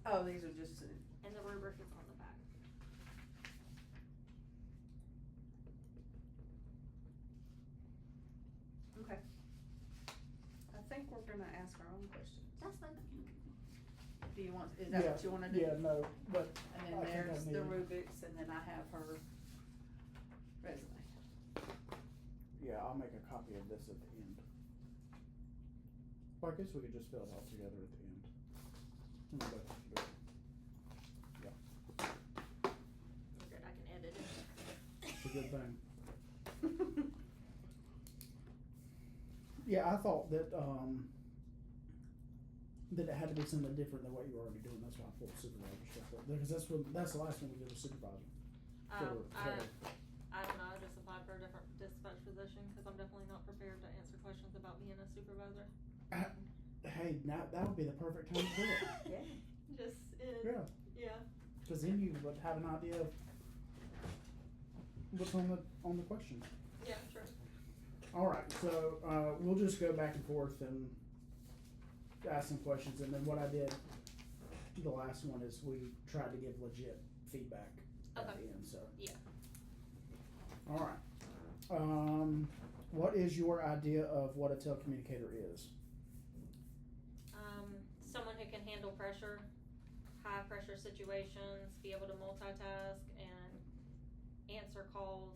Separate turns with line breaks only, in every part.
Oh, these are just,
and the rubric is on the back.
okay. I think we're gonna ask our own questions.
That's fine.
Do you want, is that what you wanna do?
Yeah, no, but
And
I
then
think I
there's the
need-
rubrics, and then I have her resume.
Yeah, I'll make a copy of this at the end. Well, I guess we could just fill it all together at the end. We both have to do it. Yeah,
Okay, I can edit it.
it's a good thing. Yeah, I thought that, that it had to be something different than what you were already doing. That's why I pulled supervisor stuff up. Because that's the last one we did was supervisor.
I
Heather.
don't know, I just applied for a different dispatch position, cause I'm definitely not prepared to answer questions about being a supervisor.
Hey, now that would be the perfect time to do it.
Yeah.
Just,
Yeah,
yeah.
because then you would have an idea of what's on the question.
Yeah, sure.
All right, so we'll just go back and forth and ask some questions, and then what I did, the last one is we tried to give legit feedback at
Okay.
the end. So
Yeah.
all right, what is your idea of what a telecommunicator is?
Someone who can handle pressure, high pressure situations, be able to multitask and answer calls.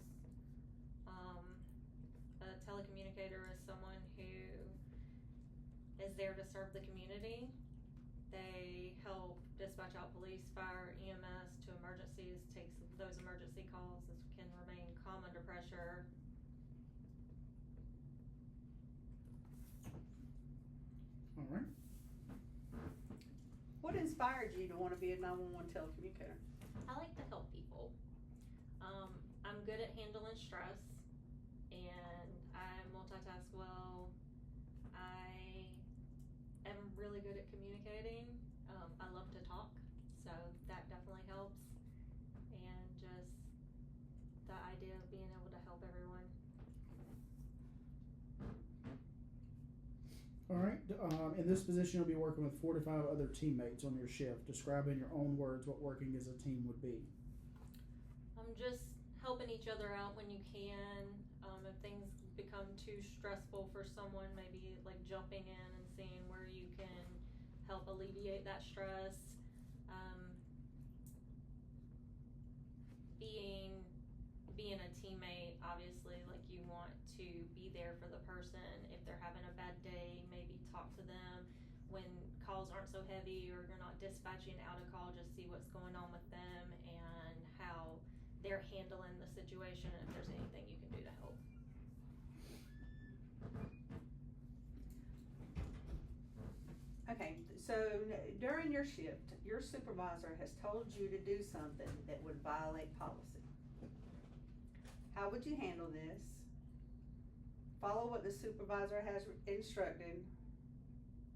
A telecommunicator is someone who is there to serve the community. They help dispatch out police, fire, EMS to emergencies, takes those emergency calls, can remain calm under pressure.
All right.
What inspired you to wanna be a 911 telecommunicator?
I like to help people. I'm good at handling stress, and I multitask well. I am really good at communicating. I love to talk, so that definitely helps. And just the idea of being able to help everyone.
All right. In this position, you'll be working with 4 to 5 other teammates on your shift. Describe in your own words what working as a team would be.
Just helping each other out when you can. If things become too stressful for someone, maybe like jumping in and seeing where you can help alleviate that stress. Being a teammate, obviously, like you want to be there for the person. If they're having a bad day, maybe talk to them. When calls aren't so heavy or you're not dispatching out a call, just see what's going on with them and how they're handling the situation and if there's anything you can do to help.
Okay, so during your shift, your supervisor has told you to do something that would violate policy. How would you handle this? Follow what the supervisor has instructed,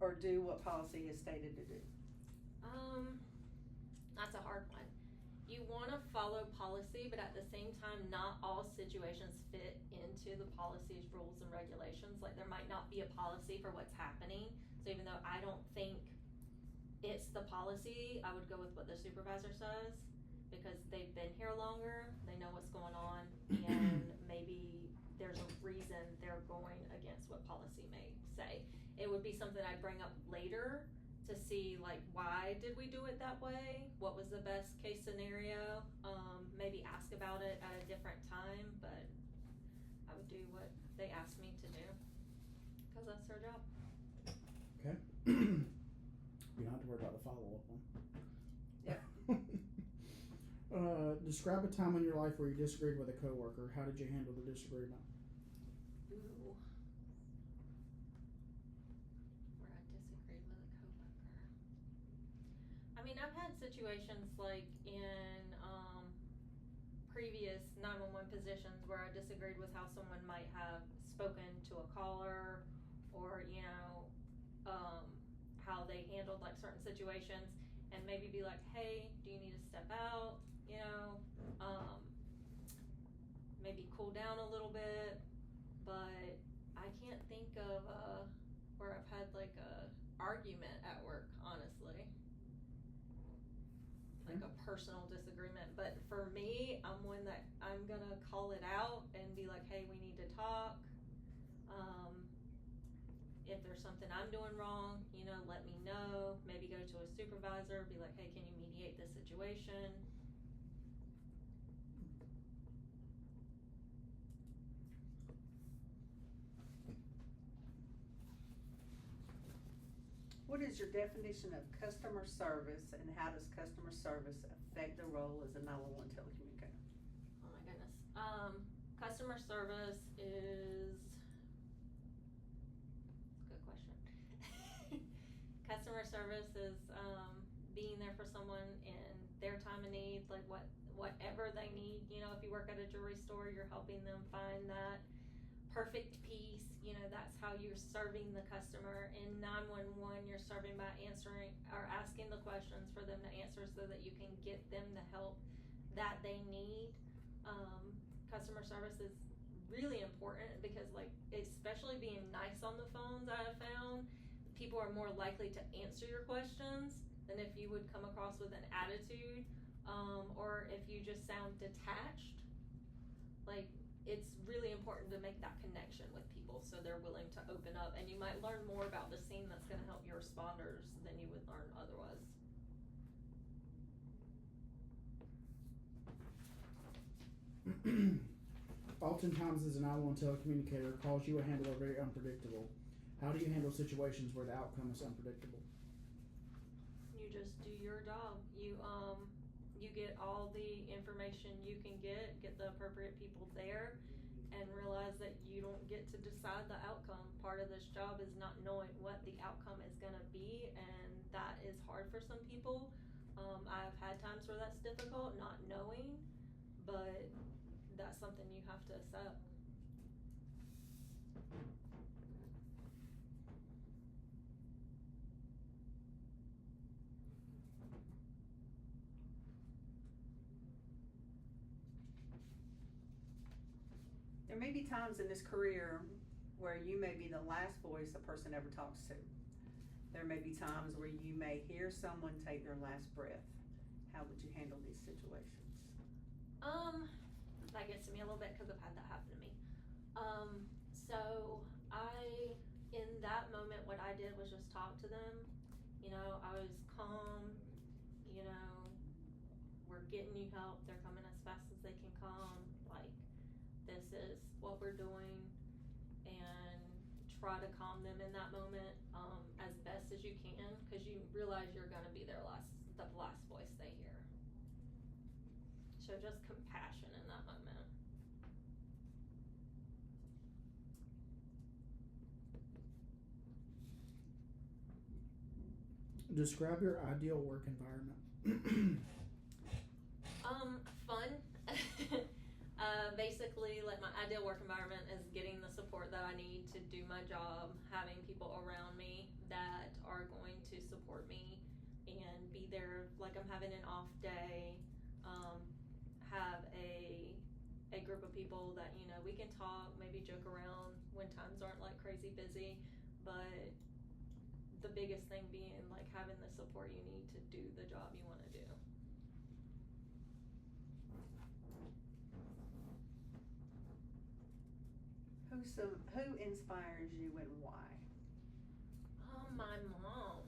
or do what policy is stated to do?
That's a hard one. You wanna follow policy, but at the same time, not all situations fit into the policies, rules, and regulations. Like there might not be a policy for what's happening. So even though I don't think it's the policy, I would go with what the supervisor says because they've been here longer, they know what's going on, and maybe there's a reason they're going against what policy may say. It would be something I'd bring up later to see like why did we do it that way? What was the best case scenario? Maybe ask about it at a different time, but I would do what they asked me to do because that's their job.
Okay. You don't have to worry about the follow-up one.
Yeah.
Describe a time in your life where you disagreed with a coworker. How did you handle the disagreement?
Ooh. Where I disagreed with a coworker. I mean, I've had situations like in previous 911 positions where I disagreed with how someone might have spoken to a caller or, you know, how they handled like certain situations and maybe be like, hey, do you need to step out? You know, maybe cool down a little bit, but I can't think of where I've had like a argument at work, honestly. personal disagreement. But for me, I'm one that I'm gonna call it out and be like, hey, we need to talk. If there's something I'm doing wrong, you know, let me know. Maybe go to a supervisor, be like, hey, can you mediate this situation?
What is your definition of customer service, and how does customer service affect the role as a 911 telecommunicator?
Oh my goodness. Customer service is, good question. Customer service is, being there for someone in their time of need, like whatever they need. You know, if you work at a jewelry store, you're helping them find that perfect piece. You know, that's how you're serving the customer. In 911, you're serving by answering or asking the questions for them to answer so that you can get them the help that they need. Customer service is really important because, like, especially being nice on the phones, I have found people are more likely to answer your questions than if you would come across with an attitude, or if you just sound detached. Like, it's really important to make that connection with people so they're willing to open up, and you might learn more about the scene that's going to help your responders than you would learn otherwise.
Oftentimes, as an 911 telecommunicator, calls you a handler are very unpredictable. How do you handle situations where the outcome is unpredictable?
You just do your job. You get all the information you can get the appropriate people there, and realize that you don't get to decide the outcome. Part of this job is not knowing what the outcome is going to be, and that is hard for some people. I've had times where that's difficult, not knowing, but that's something you have to accept.
There may be times in this career where you may be the last voice a person ever talks to. There may be times where you may hear someone take their last breath. How would you handle these situations?
That gets to me a little bit because I've had that happen to me. So in that moment, what I did was just talk to them. You know, I was calm. You know, we're getting you help. They're coming as fast as they can come. Like, this is what we're doing, and try to calm them in that moment as best as you can, because you realize you're going to be the last voice they hear. So just compassion in that moment.
Describe your ideal work environment.
Fun. Basically, like, my ideal work environment is getting the support that I need to do my job, having people around me that are going to support me and be there like I'm having an off day. Have a group of people that, you know, we can talk, maybe joke around when times aren't like crazy busy, but the biggest thing being like having the support you need to do the job you want to do.
Who inspires you and why?
My mom.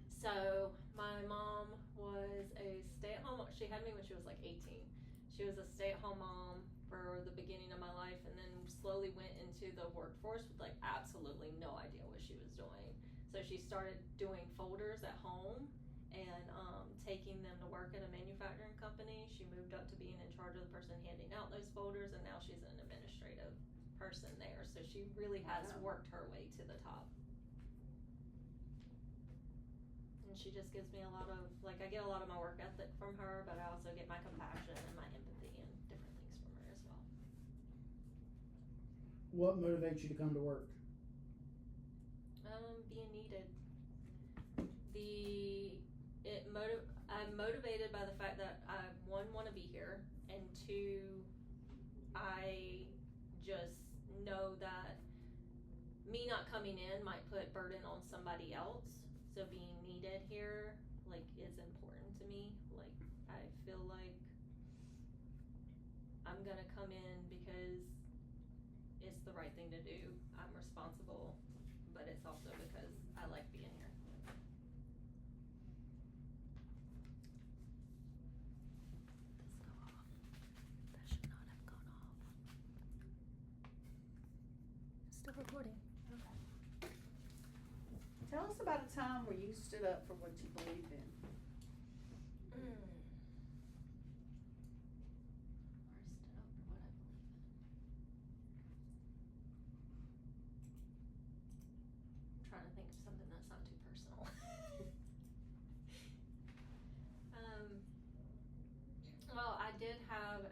So my mom was a stay-at-home. She had me when she was like 18. She was a stay-at-home mom for the beginning of my life, and then slowly went into the workforce with like absolutely no idea what she was doing. So she started doing folders at home and taking them to work at a manufacturing company. She moved up to being in charge of the person handing out those folders, and now she's an administrative person there. So she really has worked her way to the top. And she just gives me a lot of, like, I get a lot of my work ethic from her, but I also get my compassion and my empathy and different things from her as well.
What motivates you to come to work?
Being needed. I'm motivated by the fact that I, one, want to be here, and two, I just know that me not coming in might put burden on somebody else. So being needed here, like is important to me. Like I feel like I'm gonna come in because it's the right thing to do. I'm responsible, but it's also because I like being here. Let's go off. That should not have gone off. Still recording. Okay.
Tell us about a time where you stood up for what you believed in.
Or stood up for what I believe in. I'm trying to think of something that's not too personal. Well, I did have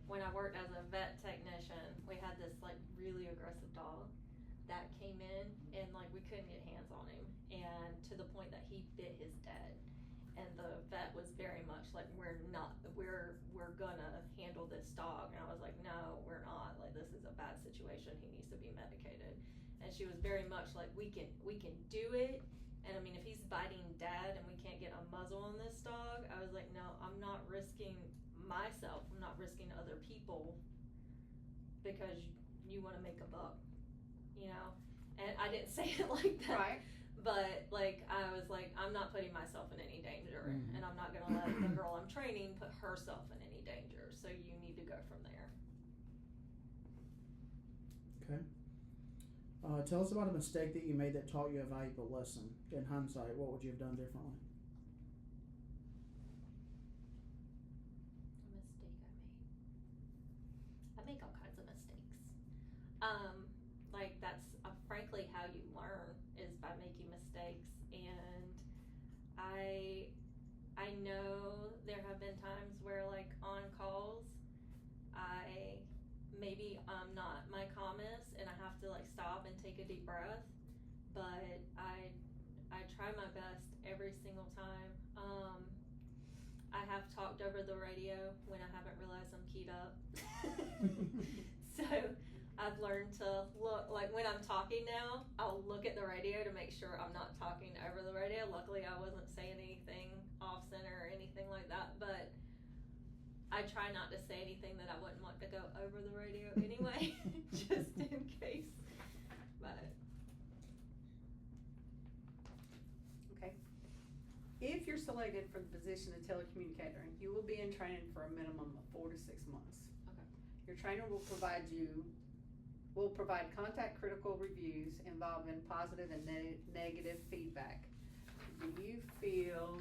when I worked as a vet technician, we had this like really aggressive dog that came in and like we couldn't get hands on him, and to the point that he bit his dad. And the vet was very much like, we're gonna handle this dog. And I was like, no, we're not. Like, this is a bad situation. He needs to be medicated. And she was very much like, we can do it. And I mean, if he's biting dad and we can't get a muzzle on this dog, I was like, no, I'm not risking myself. I'm not risking other people because you want to make a buck, you know? And I didn't say it like that.
Right.
But like I was like, I'm not putting myself in any danger, and I'm not gonna let the girl I'm training put herself in any danger. So you need to go from there.
Okay. Tell us about a mistake that you made that taught you a valuable lesson. In hindsight, what would you have done differently?
A mistake I made. I make all kinds of mistakes. Like that's frankly how you learn is by making mistakes. And I know there have been times where like on calls, I'm not my calmest and I have to like stop and take a deep breath, but I try my best every single time. I have talked over the radio when I haven't realized I'm keyed up. So I've learned to look, like when I'm talking now, I'll look at the radio to make sure I'm not talking over the radio. Luckily I wasn't saying anything off center or anything like that, but I try not to say anything that I wouldn't want to go over the radio anyway, just in case. But
Okay. If you're selected for the position of telecommunicator, you will be in training for a minimum of 4 to 6 months.
Okay.
Your trainer will provide contact critical reviews involving positive and negative feedback. Do you feel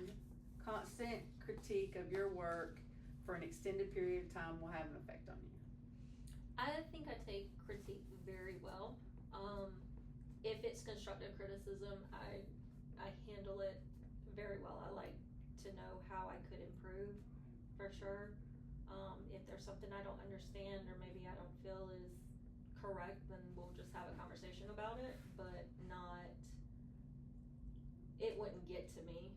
constant critique of your work for an extended period of time will have an effect on you?
I think I take critique very well. If it's constructive criticism, I handle it very well. I like to know how I could improve, for sure. If there's something I don't understand or maybe I don't feel is correct, then we'll just have a conversation about it, but it wouldn't get to me.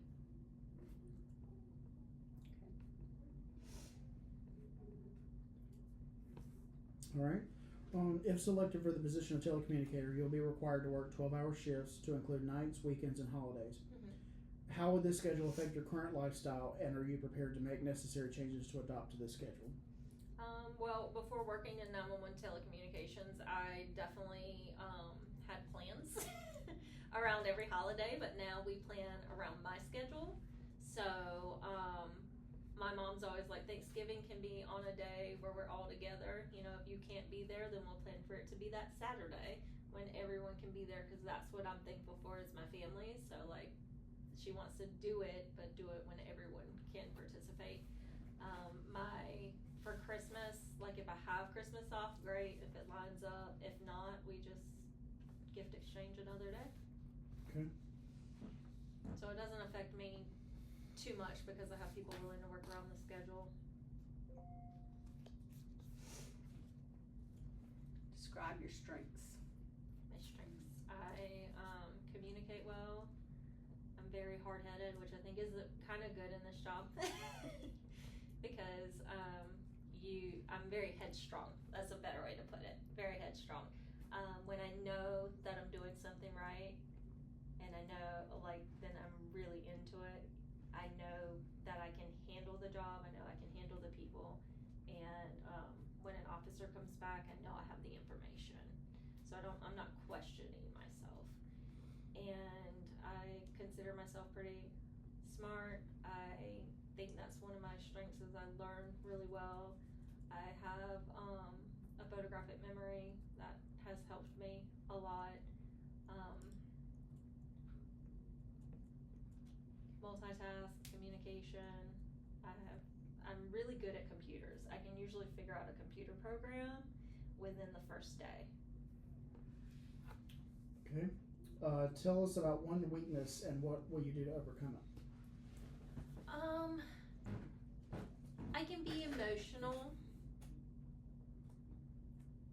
All right. If selected for the position of telecommunicator, you'll be required to work 12-hour shifts to include nights, weekends, and holidays. How would this schedule affect your current lifestyle, and are you prepared to make necessary changes to adopt to this schedule?
Well, before working in 911 telecommunications, I definitely had plans around every holiday, but now we plan around my schedule. So my mom's always like, Thanksgiving can be on a day where we're all together. You know, if you can't be there, then we'll plan for it to be that Saturday when everyone can be there, because that's what I'm thankful for is my family. So like, she wants to do it, but do it when everyone can participate. For Christmas, like if I have Christmas off, great. If it lines up, if not, we just gift exchange another day.
Okay.
So it doesn't affect me too much because I have people willing to work around the schedule.
Describe your strengths.
My strengths. I communicate well. I'm very hard-headed, which I think is kind of good in this job because I'm very headstrong. That's a better way to put it. Very headstrong. When I know that I'm doing something right and I know, like, then I'm really into the job, I know I can handle the people, and, when an officer comes back, I know I have the information. So I'm not questioning myself. And I consider myself pretty smart. I think that's one of my strengths is I learn really well. I have, a photographic memory that has helped me a lot. Multitask, communication. I'm really good at computers. I can usually figure out a computer program within the first day.
Okay. Tell us about one weakness and what will you do to overcome it?
I can be emotional,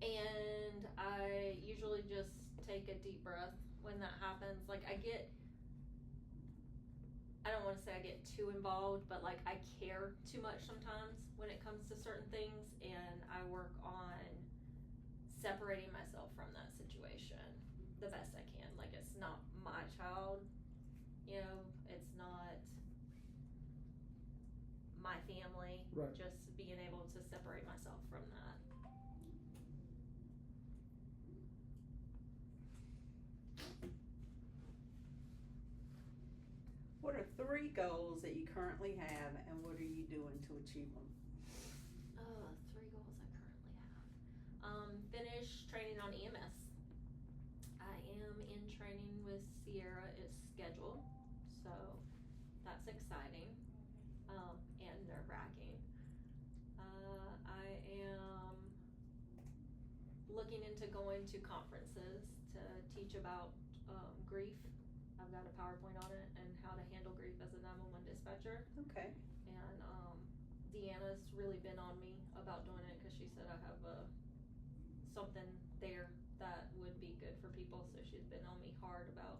and I usually just take a deep breath when that happens. Like I don't wanna say I get too involved, but like I care too much sometimes when it comes to certain things, and I work on separating myself from that situation the best I can. Like it's not my child, you know, it's not my family.
Right.
Just being able to separate myself from that.
What are 3 goals that you currently have, and what are you doing to achieve them?
3 goals I currently have. Finish training on EMS. I am in training with Sierra. It's scheduled, so that's exciting, and nerve-wracking. I am looking into going to conferences to teach about grief. I've got a PowerPoint on it and how to handle grief as a 911 dispatcher.
Okay.
And Deanna's really been on me about doing it because she said I have something there that would be good for people. So she's been on me hard about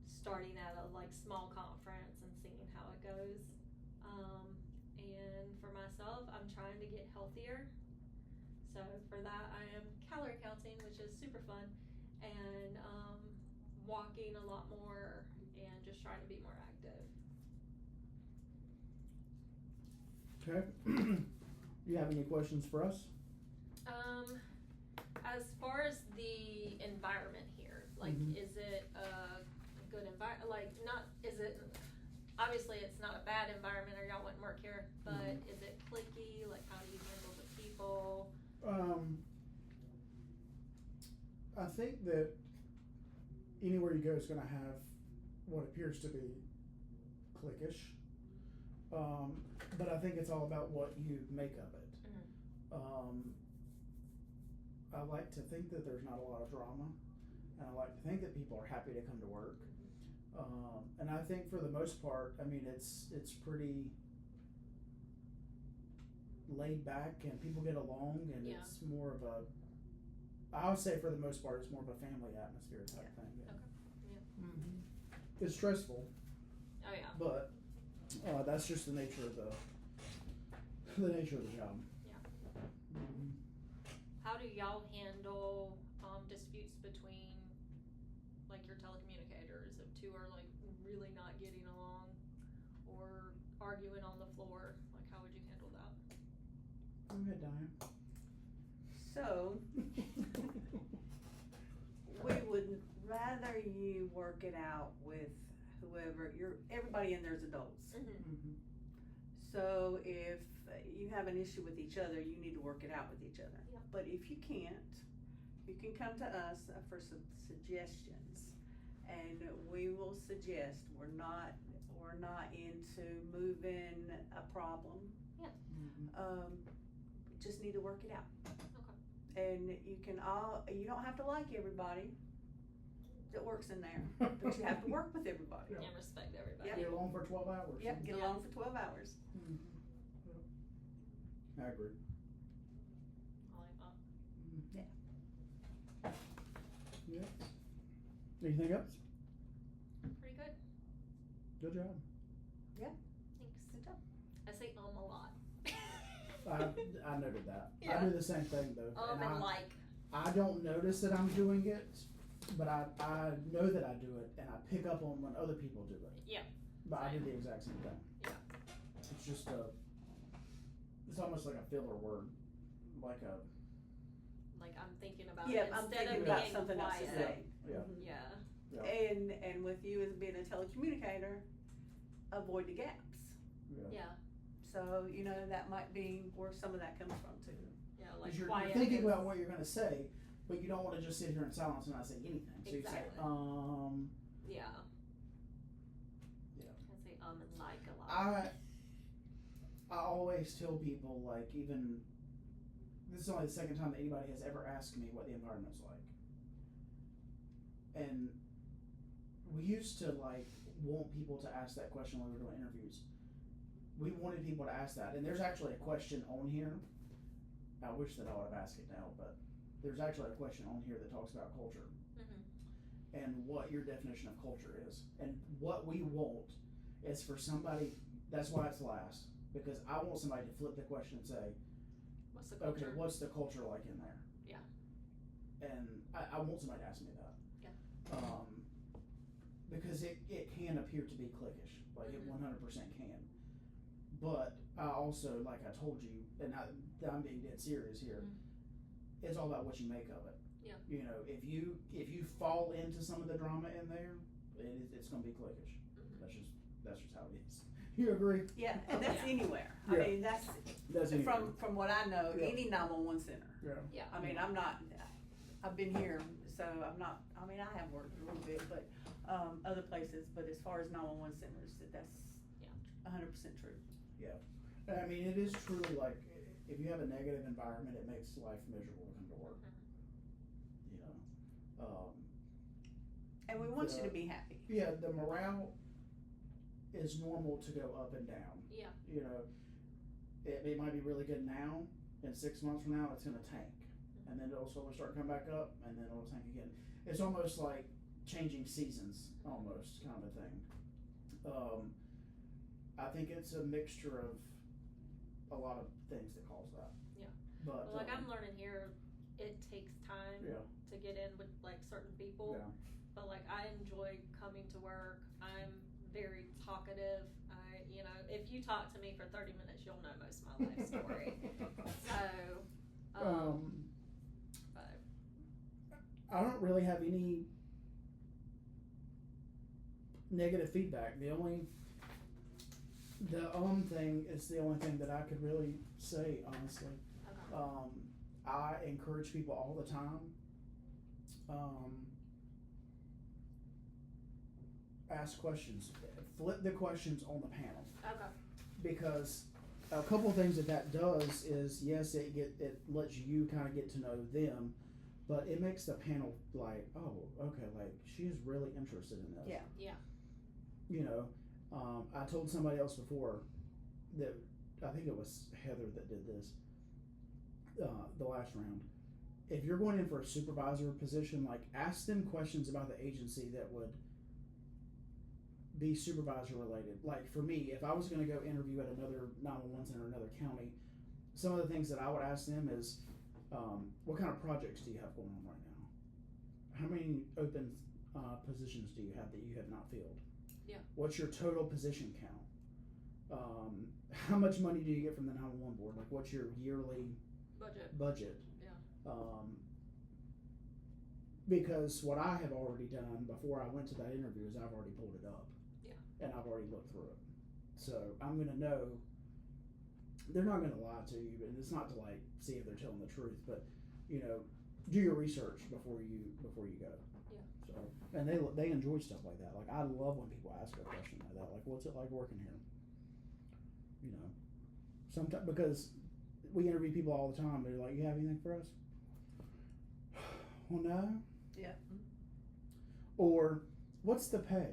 starting at a like small conference and seeing how it goes. And for myself, I'm trying to get healthier. So for that, I am calorie counting, which is super fun, and walking a lot more and just trying to be more active.
Okay. Do you have any questions for us?
As far as the environment here, like, is it a good environment? Like, not, is it, obviously it's not a bad environment or y'all wouldn't work here, but is it cliquey? Like, how do you handle the people?
I think that anywhere you go is going to have what appears to be cliquish. But I think it's all about what you make of it. I like to think that there's not a lot of drama, and I like to think that people are happy to come to work. And I think for the most part, I mean, it's pretty laid back and people get along, and it's more of a, I would say for the most part, it's more of a family atmosphere type thing. Yeah.
Okay. Yeah.
Mm-hmm. It's stressful.
Oh yeah.
But that's just the nature of the job.
Yeah.
Mm-hmm.
How do y'all handle disputes between like your telecommunicators if 2 are like really not getting along or arguing on the floor? Like, how would you handle that?
Go ahead, Diane.
So, we would rather you work it out with whoever, everybody in there's adults.
Mm-hmm.
So if you have an issue with each other, you need to work it out with each other.
Yep.
But if you can't, you can come to us for some suggestions, and we will suggest. We're not into moving a problem.
Yeah.
Mm-hmm.
Just need to work it out.
Okay.
And you don't have to like everybody that works in there, but you have to work with everybody.
And respect everybody.
Yep.
Get along for 12 hours.
Yep, get along for 12 hours.
Mm-hmm. I agree.
I like that.
Yeah.
Yeah. Anything else?
Pretty good.
Good job.
Thanks.
Good job.
I say a lot.
I noted that.
Yeah.
I do the same thing though.
And like.
I don't notice that I'm doing it, but I know that I do it, and I pick up on when other people do it.
Yeah.
But I do
Same.
the exact same thing.
Yeah.
It's just it's almost like a filler word, like a,
Like I'm thinking about
Yeah,
it
I'm
instead
thinking
of
about
being
something else to
quiet.
say.
Yeah.
Mhm.
Yeah.
Yeah.
And with you as being a telecommunicator, avoid the gaps.
Yeah.
So, you know, that might be where some of that comes from too.
Yeah.
Because
Like
you're
quiet.
thinking
is-
about what you're gonna say, but you don't wanna just sit here in silence and not say anything, so you say,
Exactly. Yeah.
Yeah.
I say and like a lot.
I always tell people, like, even, this is only the second time that anybody has ever asked me what the environment's like. And we used to, like, want people to ask that question when we were doing interviews. We wanted people to ask that, and there's actually a question on here. I wish that I would have asked it now, but there's actually a question on here that talks about culture.
Mhm.
And what your definition of culture is. And what we want is for somebody, that's why it's last, because I want somebody to flip the question and say,
What's the culture?
okay, what's the culture like in there?
Yeah.
And I want somebody to ask me that.
Yeah.
Because it can appear to be cliquish, like it
Mhm.
100% can. But I also, like I told you, and I'm being dead serious here, it's all about what you make of it.
Yeah.
You know, if you fall into some of the drama in there, it's gonna be cliquish.
Mhm.
That's just how it is. You agree?
Yeah, and that's
Yeah.
anywhere.
Yeah.
I mean, that's,
That's
from what I know,
Yeah.
any 911 center.
Yeah.
Yeah.
I mean, I've been here, so I'm not, I mean, I have worked a little bit, but, other places, but as far as 911 centers, that's
Yeah.
100% true.
I mean, it is truly like, if you have a negative environment, it makes life miserable to come to work. You know,
And we want you
The-
to be happy.
yeah, the morale is normal to go up and down.
Yeah.
You know, it might be really good now, and 6 months from now, it's gonna tank. And then it'll slowly start coming back up, and then it'll tank again. It's almost like changing seasons, almost, kind of a thing. I think it's a mixture of a lot of things that cause that.
Yeah.
But,
Well, like I'm learning here, it takes time
Yeah.
to get in with like certain people.
Yeah.
But like I enjoy coming to work. I'm very talkative. You know, if you talk to me for 30 minutes, you'll know most of my life story. So, but
I don't really have any negative feedback. The thing is the only thing that I could really say, honestly.
okay.
I encourage people all the time. Ask questions. Flip the questions on the panel.
Okay.
Because a couple of things that does is, yes, it lets you kind of get to know them, but it makes the panel like, oh, okay, like she's really interested in this.
Yeah.
Yeah.
You know, I told somebody else before that, I think it was Heather that did this, the last round. If you're going in for a supervisor position, like ask them questions about the agency that would be supervisor related. Like for me, if I was going to go interview at another 911 center, another county, some of the things that I would ask them is, what kind of projects do you have going on right now? How many open positions do you have that you have not filled?
Yeah.
What's your total position count? How much money do you get from the 911 board? Like what's your yearly budget?
Yeah.
Because what I have already done before I went to that interview is I've already pulled it up.
Yeah.
And I've already looked through it. So I'm gonna know they're not gonna lie to you, and it's not to like see if they're telling the truth, but you know, do your research before you go.
Yeah.
So and they enjoy stuff like that. Like I love when people ask a question like that. Like, what's it like working here? You know, sometimes because we interview people all the time. They're like, you have anything for us? Well, no.
Yeah.
Or what's the pay?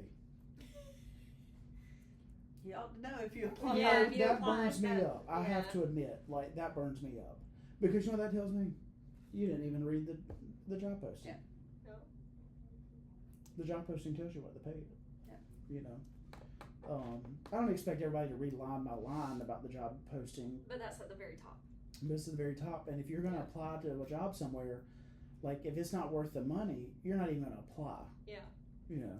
You ought to know if you apply.
You
Yeah,
know,
if you
that
apply,
burns me
that-
up. I have
yeah.
to admit, like that burns me up, because you know what that tells me? You didn't even read the job posting.
Yeah.
No.
The job posting tells you what the pay is.
Yeah.
You know, I don't expect everybody to read line by line about the job posting.
But that's at the very top.
This is the very top, and if you're going to
Yeah.
apply to a job somewhere, like if it's not worth the money, you're not even going to apply.
Yeah.
You know,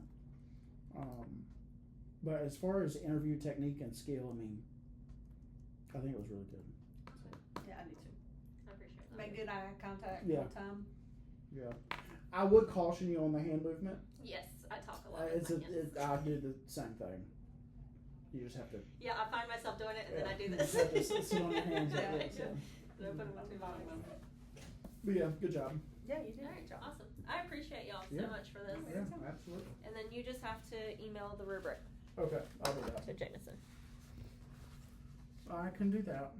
but as far as interview technique and skill, I mean, I think it was really good.
Yeah, I do too.
I appreciate that.
Make good eye contact
Yeah.
all the time.
Yeah. I would caution you on the hand movement.
Yes, I talk a lot.
It's
with my hands.
I do the same thing. You just have to.
Yeah, I find myself doing it and then I do
you
this.
just have to sit on your hands like
Yeah.
that. So.
Then I put them on my body.
But yeah, good job.
Yeah, you did a
Alright,
good job.
awesome. I appreciate y'all
Yeah.
so much for this.
Yeah, absolutely.
And then you just have to email the rubric
Okay, I'll do that.
to Jameson.
I can do that.